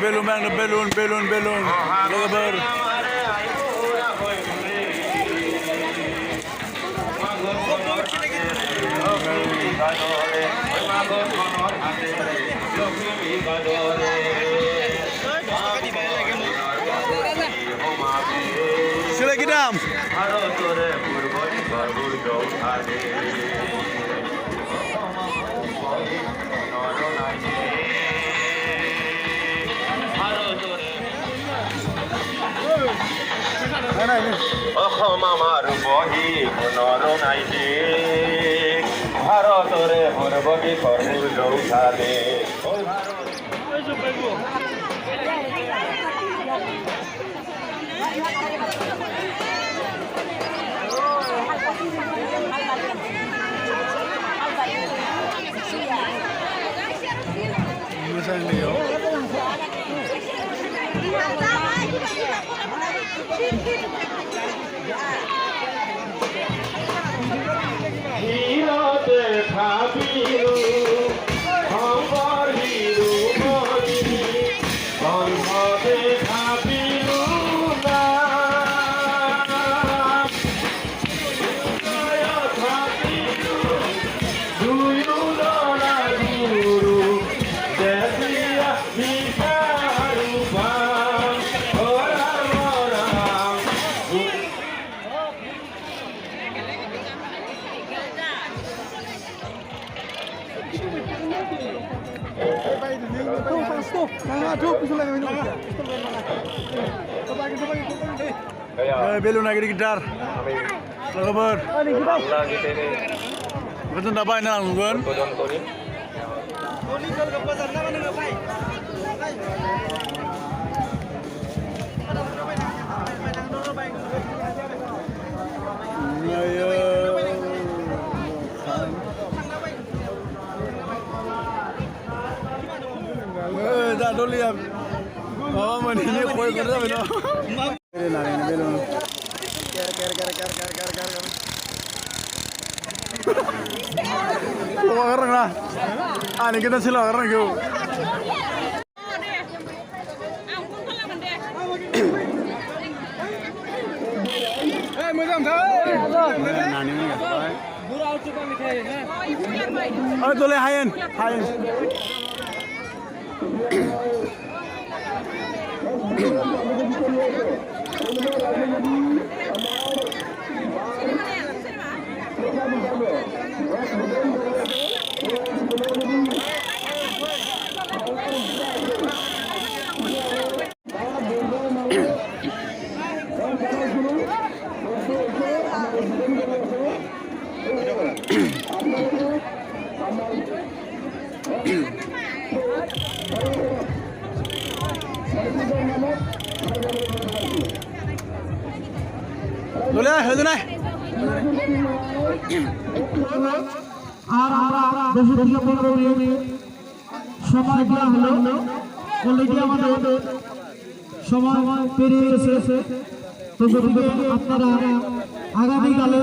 Belum bang, belum. Kabar. Sila kidam. আমার বহি মনর নাইতে ভারতরে হরবি কর্মুর যৌথালে হিরতে ভাবিলু আমার হিরু মনি কর্মতে ভাবিলু না ভাবিলু দুয়ু না গুরু দেখিয়া ভিখারু ভাম ওরা ওরা Belum lagi di gitar. Kabar. Betul tak baik nang gun. Dah dulu ya. Oh, mana ni koi kerja beno. Belum. Ker. Kau orang lah. Ani kita sila orang kau. Macam tu. Nani ni. Burau tu kami kaya. Oh, tu le hayan. Boleh, boleh. আর আমরা 10-15 minute সময় দেওয়া হলো already আমাদের সময় পেরিয়ে গেছে তো গতিকে আপনারা আগামীকালে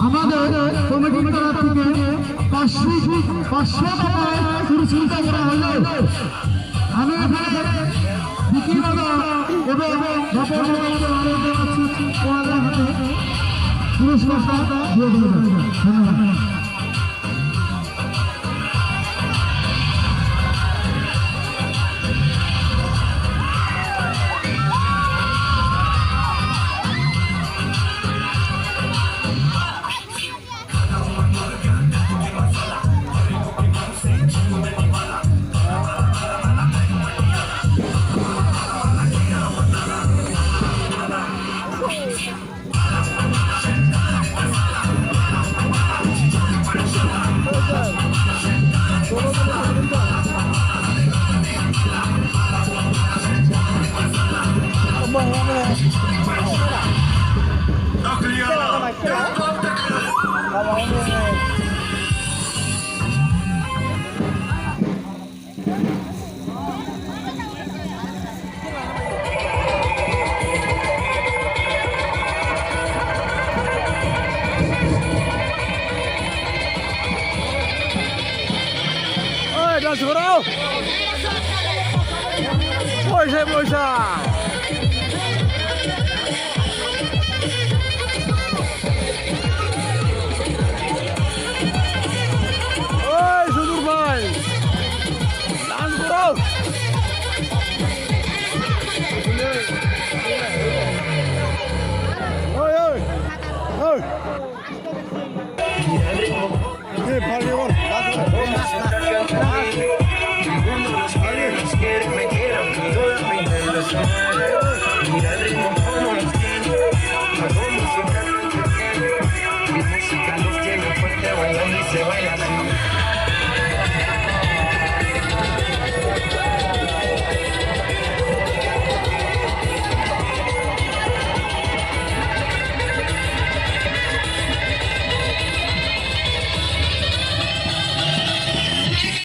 আমাদের কমিটির তরফ থেকে 500 টাকায় পুরস্কৃত করা হলো। আমি এখানে দ্বিতীয়বার এবং পুরস্কারটা দিয়ে দেব। ধন্যবাদ। পয়সা ওই সুদূর ভাই ডান্স করো ওই ওই ওই ভালো